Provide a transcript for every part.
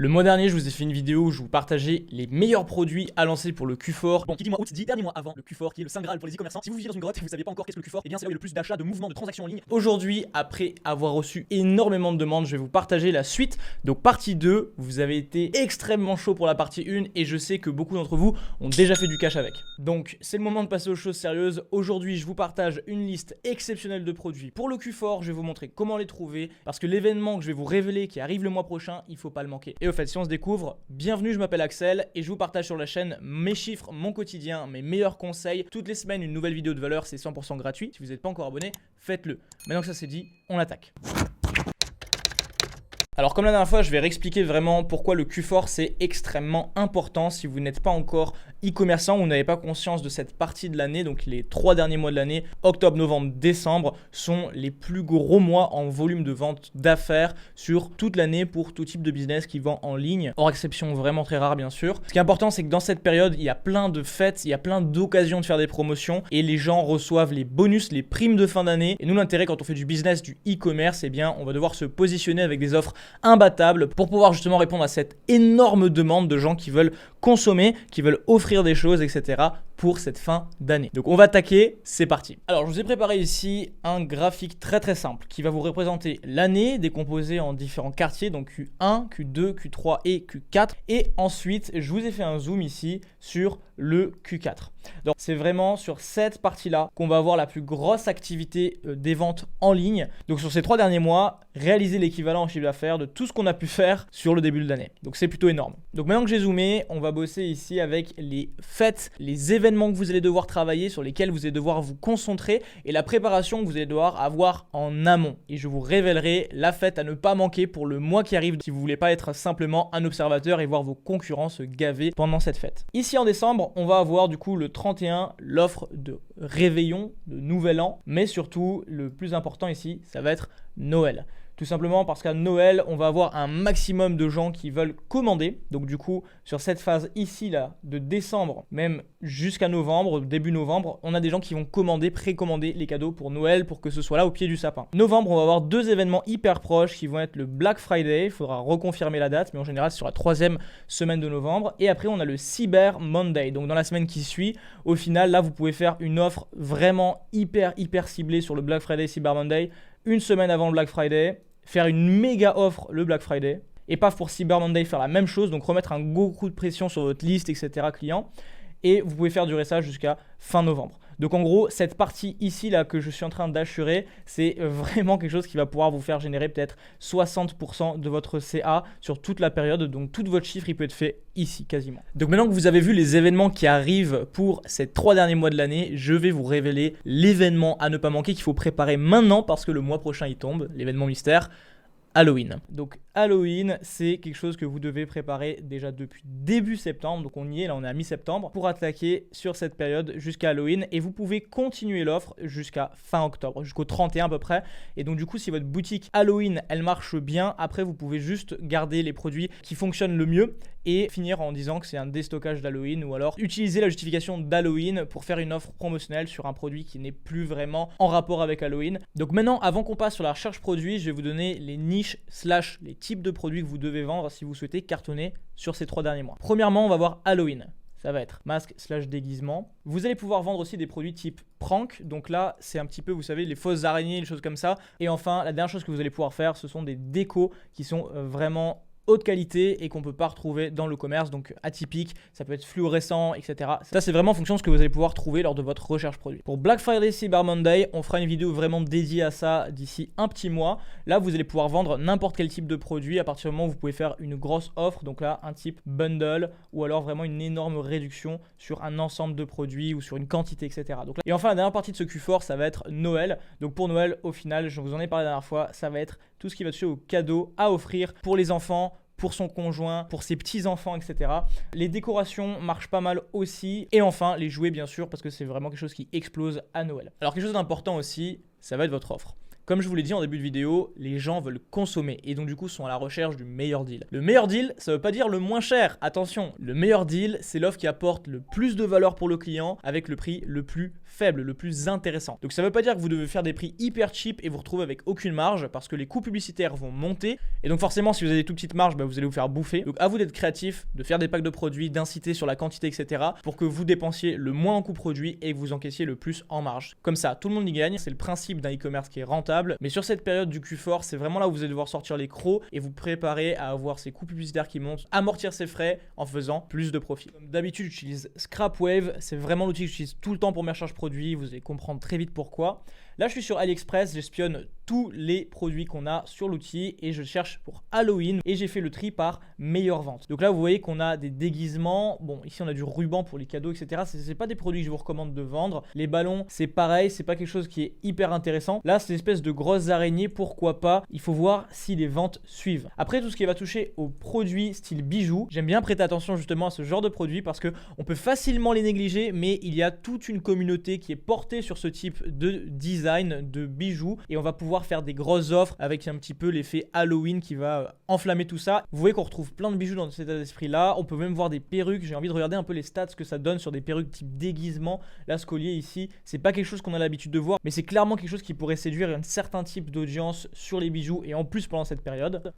Le mois dernier, je vous ai fait une vidéo où je vous partageais les meilleurs produits à lancer pour le Q4. Bon, qui dit mois août dit dernier mois avant le Q4 qui est le Saint Graal pour les e-commerçants. Si vous vivez dans une grotte et que vous savez pas encore qu'est-ce que le Q4, et bien c'est là où il y a le plus d'achats, de mouvements, de transactions en ligne. Aujourd'hui, après avoir reçu énormément de demandes, je vais vous partager la suite. Donc partie 2, vous avez été extrêmement chaud pour la partie 1 et je sais que beaucoup d'entre vous ont déjà fait du cash avec. Donc c'est le moment de passer aux choses sérieuses. Aujourd'hui, je vous partage une liste exceptionnelle de produits. Pour le Q4, je vais vous montrer comment les trouver parce que l'événement que je vais vous révéler qui arrive le mois prochain, il faut pas le manquer. Et au fait, si on se découvre, bienvenue, je m'appelle Axel et je vous partage sur la chaîne mes chiffres, mon quotidien, mes meilleurs conseils. Toutes les semaines, une nouvelle vidéo de valeur, c'est 100% gratuit. Si vous n'êtes pas encore abonné, faites-le. Maintenant que ça c'est dit, on attaque. Alors comme la dernière fois, je vais réexpliquer vraiment pourquoi le Q4 c'est extrêmement important si vous n'êtes pas encore e-commerçant ou vous n'avez pas conscience de cette partie de l'année. Donc les 3 derniers mois de l'année, octobre, novembre, décembre, sont les plus gros mois en volume de vente d'affaires sur toute l'année pour tout type de business qui vend en ligne, hors exception vraiment très rare bien sûr. Ce qui est important, c'est que dans cette période, il y a plein de fêtes, il y a plein d'occasions de faire des promotions et les gens reçoivent les bonus, les primes de fin d'année. Et nous, l'intérêt quand on fait du business, du e-commerce, eh bien on va devoir se positionner avec des offres imbattable pour pouvoir justement répondre à cette énorme demande de gens qui veulent consommer, qui veulent offrir des choses, etc. pour cette fin d'année. Donc on va attaquer, c'est parti. Alors je vous ai préparé ici un graphique très simple qui va vous représenter l'année décomposée en différents quartiers, donc Q1, Q2, Q3 et Q4. Et ensuite, je vous ai fait un zoom ici sur le Q4. Donc c'est vraiment sur cette partie-là qu'on va avoir la plus grosse activité des ventes en ligne. Donc sur ces 3 derniers mois, réaliser l'équivalent en chiffre d'affaires de tout ce qu'on a pu faire sur le début de l'année. Donc c'est plutôt énorme. Donc maintenant que j'ai zoomé, on va bosser ici avec les fêtes, les événements que vous allez devoir travailler, sur lesquels vous allez devoir vous concentrer et la préparation que vous allez devoir avoir en amont. Et je vous révélerai la fête à ne pas manquer pour le mois qui arrive si vous voulez pas être simplement un observateur et voir vos concurrents se gaver pendant cette fête. Ici en décembre, on va avoir du coup le 31, l'offre de réveillon, de nouvel an, mais surtout le plus important ici, ça va être Noël. Tout simplement parce qu'à Noël, on va avoir un maximum de gens qui veulent commander. Donc du coup, sur cette phase ici là, de décembre, même jusqu'à novembre, début novembre, on a des gens qui vont commander, précommander les cadeaux pour Noël pour que ce soit là au pied du sapin. Novembre, on va avoir 2 événements hyper proches qui vont être le Black Friday. Il faudra reconfirmer la date, mais en général, c'est sur la 3e semaine de novembre. Et après, on a le Cyber Monday. Donc dans la semaine qui suit, au final, là, vous pouvez faire une offre vraiment hyper ciblée sur le Black Friday, Cyber Monday, une semaine avant le Black Friday. Faire une méga offre le Black Friday et paf pour Cyber Monday faire la même chose, donc remettre un gros coup de pression sur votre liste, etc. client, et vous pouvez faire durer ça jusqu'à fin novembre. Donc en gros, cette partie ici là que je suis en train d'assurer, c'est vraiment quelque chose qui va pouvoir vous faire générer peut-être 60% de votre CA sur toute la période. Donc tout votre chiffre, il peut être fait ici quasiment. Donc maintenant que vous avez vu les événements qui arrivent pour ces 3 derniers mois de l'année, je vais vous révéler l'événement à ne pas manquer qu'il faut préparer maintenant parce que le mois prochain il tombe, l'événement mystère. Halloween. Donc Halloween, c'est quelque chose que vous devez préparer déjà depuis début septembre. Donc on y est, là on est à mi-septembre pour attaquer sur cette période jusqu'à Halloween et vous pouvez continuer l'offre jusqu'à fin octobre, jusqu'au 31 à peu près. Et donc du coup, si votre boutique Halloween, elle marche bien, après vous pouvez juste garder les produits qui fonctionnent le mieux et finir en disant que c'est un déstockage d'Halloween ou alors utiliser la justification d'Halloween pour faire une offre promotionnelle sur un produit qui n'est plus vraiment en rapport avec Halloween. Donc maintenant, avant qu'on passe sur la recherche produit, je vais vous donner les niches / les types de produits que vous devez vendre si vous souhaitez cartonner sur ces 3 derniers mois. Premièrement, on va voir Halloween. Ça va être masque / déguisement. Vous allez pouvoir vendre aussi des produits type prank. Donc là, c'est un petit peu, vous savez, les fausses araignées, les choses comme ça. Et enfin, la dernière chose que vous allez pouvoir faire, ce sont des décos qui sont vraiment haute qualité et qu'on ne peut pas retrouver dans le commerce, donc atypique, ça peut être fluorescent, etc. Ça, c'est vraiment en fonction de ce que vous allez pouvoir trouver lors de votre recherche produit. Pour Black Friday, Cyber Monday, on fera une vidéo vraiment dédiée à ça d'ici un petit mois. Là, vous allez pouvoir vendre n'importe quel type de produit à partir du moment où vous pouvez faire une grosse offre, donc là, un type bundle ou alors vraiment une énorme réduction sur un ensemble de produits ou sur une quantité, etc. Donc là, et enfin, la dernière partie de ce Q4, ça va être Noël. Donc pour Noël, au final, je vous en ai parlé la dernière fois, ça va être tout ce qui va toucher aux cadeaux à offrir pour les enfants, pour son conjoint, pour ses petits-enfants, etc. Les décorations marchent pas mal aussi. Et enfin, les jouets, bien sûr, parce que c'est vraiment quelque chose qui explose à Noël. Alors, quelque chose d'important aussi, ça va être votre offre. Comme je vous l'ai dit en début de vidéo, les gens veulent consommer et donc du coup sont à la recherche du meilleur deal. Le meilleur deal, ça veut pas dire le moins cher, attention. Le meilleur deal, c'est l'offre qui apporte le plus de valeur pour le client avec le prix le plus faible, le plus intéressant. Donc ça veut pas dire que vous devez faire des prix hyper cheap et vous retrouver avec aucune marge parce que les coûts publicitaires vont monter et donc forcément si vous avez des tout petites marges, vous allez vous faire bouffer. Donc à vous d'être créatif, de faire des packs de produits, d'inciter sur la quantité, etc. pour que vous dépensiez le moins en coût produit et que vous encaissiez le plus en marge. Comme ça, tout le monde y gagne. C'est le principe d'un e-commerce qui est rentable. Mais sur cette période du Q4, c'est vraiment là où vous allez devoir sortir les crocs et vous préparer à avoir ces coûts publicitaires qui montent, amortir ses frais en faisant plus de profit. Comme d'habitude, j'utilise Scrapwave. C'est vraiment l'outil que j'utilise tout le temps pour mes recherches produits. Vous allez comprendre très vite pourquoi. Là, je suis sur AliExpress, j'espionne tous les produits qu'on a sur l'outil et je cherche pour Halloween et j'ai fait le tri par meilleure vente. Donc là, vous voyez qu'on a des déguisements. Bon, ici, on a du ruban pour les cadeaux, etc. C'est pas des produits que je vous recommande de vendre. Les ballons, c'est pareil, c'est pas quelque chose qui est hyper intéressant. Là, c'est une espèce de grosses araignées, pourquoi pas. Il faut voir si les ventes suivent. Après, tout ce qui va toucher aux produits style bijoux, j'aime bien prêter attention justement à ce genre de produits parce que on peut facilement les négliger, mais il y a toute une communauté qui est portée sur ce type de design, de bijoux et on va pouvoir faire des grosses offres avec un petit peu l'effet Halloween qui va enflammer tout ça. Vous voyez qu'on retrouve plein de bijoux dans cet état d'esprit là. On peut même voir des perruques. J'ai envie de regarder un peu les stats que ça donne sur des perruques type déguisement. Là, ce collier ici, c'est pas quelque chose qu'on a l'habitude de voir, mais c'est clairement quelque chose qui pourrait séduire un certain type d'audience sur les bijoux et en plus pendant cette période.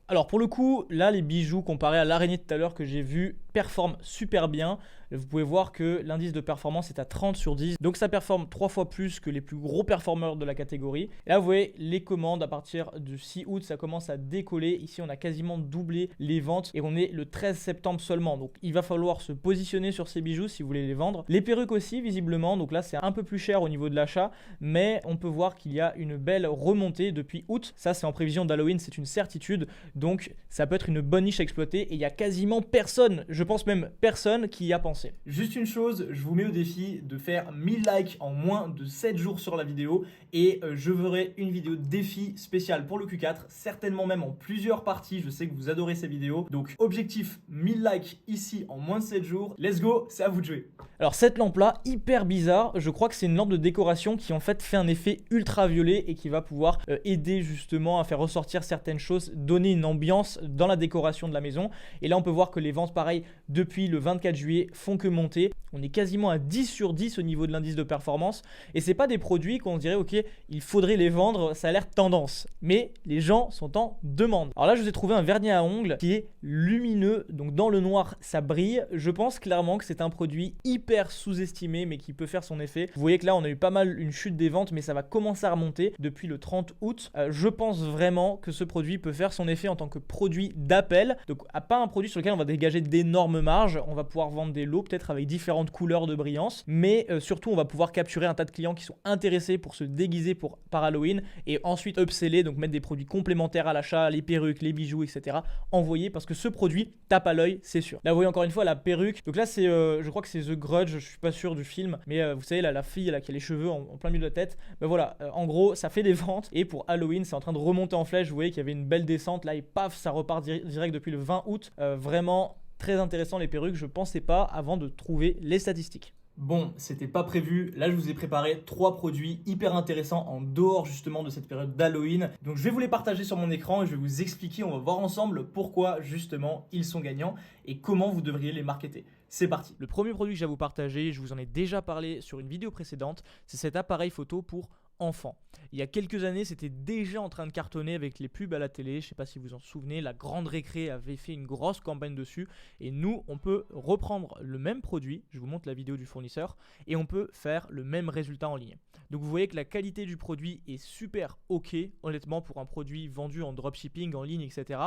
Alors pour le coup, là les bijoux comparés à l'araignée de tout à l'heure que j'ai vu performent super bien. Vous pouvez voir que l'indice de performance est à 30 sur 10. Donc ça performe 3 fois plus que les plus gros performeurs de la catégorie. Et là vous voyez les commandes à partir du 6 août, ça commence à décoller. Ici on a quasiment doublé les ventes et on est le 13 septembre seulement. Donc il va falloir se positionner sur ces bijoux si vous voulez les vendre. Les perruques aussi visiblement, donc là c'est un peu plus cher au niveau de l'achat. Mais on peut voir qu'il y a une belle remontée depuis août. Ça c'est en prévision d'Halloween, c'est une certitude. Donc ça peut être une bonne niche à exploiter et il y a quasiment personne, je pense même personne qui y a pensé. Juste une chose, je vous mets au défi de faire 1000 likes en moins de 7 jours sur la vidéo et je ferai une vidéo défi spéciale pour le Q4, certainement même en plusieurs parties, je sais que vous adorez ces vidéos. Donc objectif 1000 likes ici en moins de 7 jours, let's go, c'est à vous de jouer. Alors cette lampe là, hyper bizarre, je crois que c'est une lampe de décoration qui en fait fait un effet ultraviolet et qui va pouvoir aider justement à faire ressortir certaines choses, donner une ambiance dans la décoration de la maison. Et là on peut voir que les ventes pareil depuis le 24 juillet font que monter. On est quasiment à 10 sur 10 au niveau de l'indice de performance et c'est pas des produits qu'on se dirait ok il faudrait les vendre, ça a l'air tendance, mais les gens sont en demande. Alors là je vous ai trouvé un vernis à ongles qui est lumineux, donc dans le noir ça brille. Je pense clairement que c'est un produit hyper sous-estimé mais qui peut faire son effet. Vous voyez que là on a eu pas mal une chute des ventes mais ça va commencer à remonter depuis le 30 août. Je pense vraiment que ce produit peut faire son effet en tant que produit d'appel, donc pas un produit sur lequel on va dégager d'énormes marges. On va pouvoir vendre des lots peut-être avec différentes couleurs de brillance, mais surtout on va pouvoir capturer un tas de clients qui sont intéressés pour se déguiser par Halloween et ensuite upseller, donc mettre des produits complémentaires à l'achat, les perruques, les bijoux, etc. envoyer parce que ce produit tape à l'œil, c'est sûr. Là vous voyez encore une fois la perruque, donc là c'est je crois que c'est The Grudge, je suis pas sûr du film, mais vous savez là, la fille là, qui a les cheveux en plein milieu de la tête, ben voilà, en gros ça fait des ventes et pour Halloween c'est en train de remonter en flèche. Vous voyez qu'il y avait une belle descente là et paf ça repart direct depuis le 20 août. Vraiment très intéressant les perruques, je pensais pas avant de trouver les statistiques. Bon, c'était pas prévu. Là, je vous ai préparé 3 produits hyper intéressants en dehors justement de cette période d'Halloween. Donc, je vais vous les partager sur mon écran et je vais vous expliquer, on va voir ensemble pourquoi justement ils sont gagnants et comment vous devriez les marketer. C'est parti. Le premier produit que j'ai à vous partager, je vous en ai déjà parlé sur une vidéo précédente, c'est cet appareil photo pour enfants. Il y a quelques années, c'était déjà en train de cartonner avec les pubs à la télé. Je ne sais pas si vous en souvenez, la Grande Récré avait fait une grosse campagne dessus. Et nous, on peut reprendre le même produit. Je vous montre la vidéo du fournisseur. Et on peut faire le même résultat en ligne. Donc vous voyez que la qualité du produit est super ok, honnêtement, pour un produit vendu en dropshipping, en ligne, etc.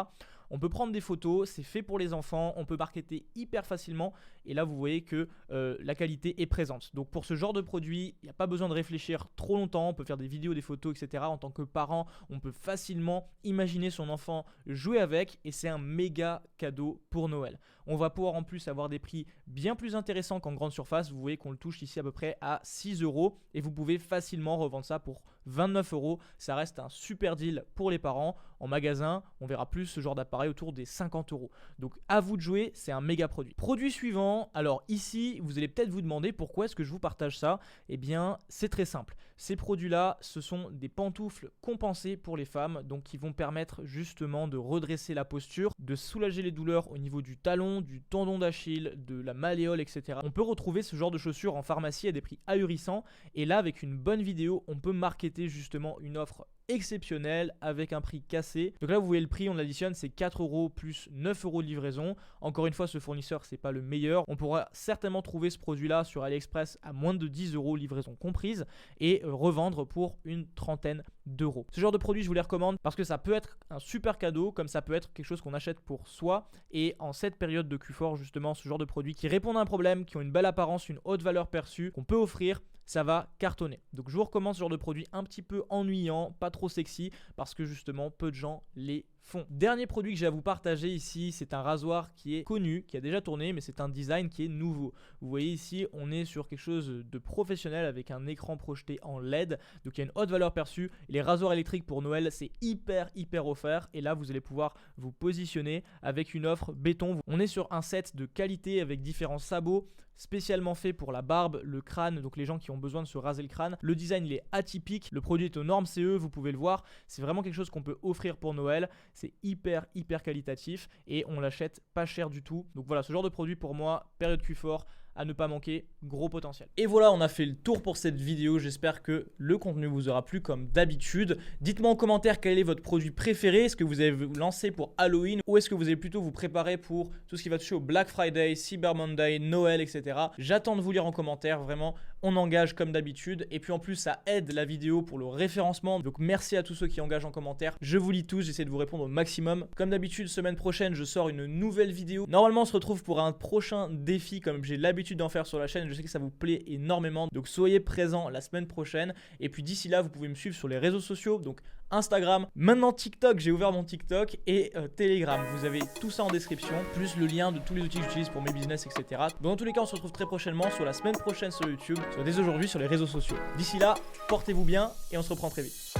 On peut prendre des photos, c'est fait pour les enfants, on peut marketer hyper facilement et là vous voyez que la qualité est présente. Donc pour ce genre de produit, il n'y a pas besoin de réfléchir trop longtemps, on peut faire des vidéos, des photos, etc. En tant que parent, on peut facilement imaginer son enfant jouer avec et c'est un méga cadeau pour Noël. On va pouvoir en plus avoir des prix bien plus intéressants qu'en grande surface. Vous voyez qu'on le touche ici à peu près à 6 € et vous pouvez facilement revendre ça pour 29 €. Ça reste un super deal pour les parents. En magasin, on verra plus ce genre d'appareil autour des 50 €. Donc à vous de jouer, c'est un méga produit. Produit suivant, alors ici, vous allez peut-être vous demander pourquoi est-ce que je vous partage ça. Eh bien, c'est très simple. Ces produits-là, ce sont des pantoufles compensées pour les femmes, donc qui vont permettre justement de redresser la posture, de soulager les douleurs au niveau du talon, du tendon d'Achille, de la malléole, etc. On peut retrouver ce genre de chaussures en pharmacie à des prix ahurissants, et là avec une bonne vidéo, on peut marketer justement une offre exceptionnel avec un prix cassé. Donc là vous voyez le prix, on l'additionne, c'est 4 € plus 9 € de livraison. Encore une fois, ce fournisseur c'est pas le meilleur. On pourra certainement trouver ce produit là sur AliExpress à moins de 10 € livraison comprise et revendre pour une trentaine d'euros. Ce genre de produit je vous les recommande parce que ça peut être un super cadeau comme ça peut être quelque chose qu'on achète pour soi, et en cette période de Q4 justement ce genre de produits qui répondent à un problème, qui ont une belle apparence, une haute valeur perçue, qu'on peut offrir, ça va cartonner. Donc je vous recommande ce genre de produit un petit peu ennuyant, pas trop sexy, parce que justement peu de gens les font. Dernier produit que j'ai à vous partager ici, c'est un rasoir qui est connu, qui a déjà tourné, mais c'est un design qui est nouveau. Vous voyez ici, on est sur quelque chose de professionnel avec un écran projeté en LED, donc il y a une haute valeur perçue. Les rasoirs électriques pour Noël, c'est hyper offert, et là vous allez pouvoir vous positionner avec une offre béton. On est sur un set de qualité avec différents sabots spécialement faits pour la barbe, le crâne, donc les gens qui ont besoin de se raser le crâne. Le design il est atypique, le produit est aux normes CE, vous pouvez le voir, c'est vraiment quelque chose qu'on peut offrir pour Noël. C'est hyper qualitatif et on l'achète pas cher du tout. Donc voilà, ce genre de produit pour moi, période Q4, à ne pas manquer, gros potentiel. Et voilà, on a fait le tour pour cette vidéo. J'espère que le contenu vous aura plu comme d'habitude. Dites-moi en commentaire quel est votre produit préféré. Est-ce que vous avez lancé pour Halloween ou est-ce que vous allez plutôt vous préparer pour tout ce qui va toucher au Black Friday, Cyber Monday, Noël, etc. J'attends de vous lire en commentaire. Vraiment, on engage comme d'habitude. Et puis en plus, ça aide la vidéo pour le référencement. Donc merci à tous ceux qui engagent en commentaire. Je vous lis tous, j'essaie de vous répondre au maximum. Comme d'habitude, semaine prochaine, je sors une nouvelle vidéo. Normalement, on se retrouve pour un prochain défi comme j'ai l'habitude d'en faire sur la chaîne. Je sais que ça vous plaît énormément, donc soyez présents la semaine prochaine. Et puis d'ici là, vous pouvez me suivre sur les réseaux sociaux, donc Instagram, maintenant TikTok, j'ai ouvert mon TikTok, et Telegram. Vous avez tout ça en description, plus le lien de tous les outils que j'utilise pour mes business, etc. Donc dans tous les cas, on se retrouve très prochainement, soit la semaine prochaine sur YouTube, soit dès aujourd'hui sur les réseaux sociaux. D'ici là, portez-vous bien et on se reprend très vite.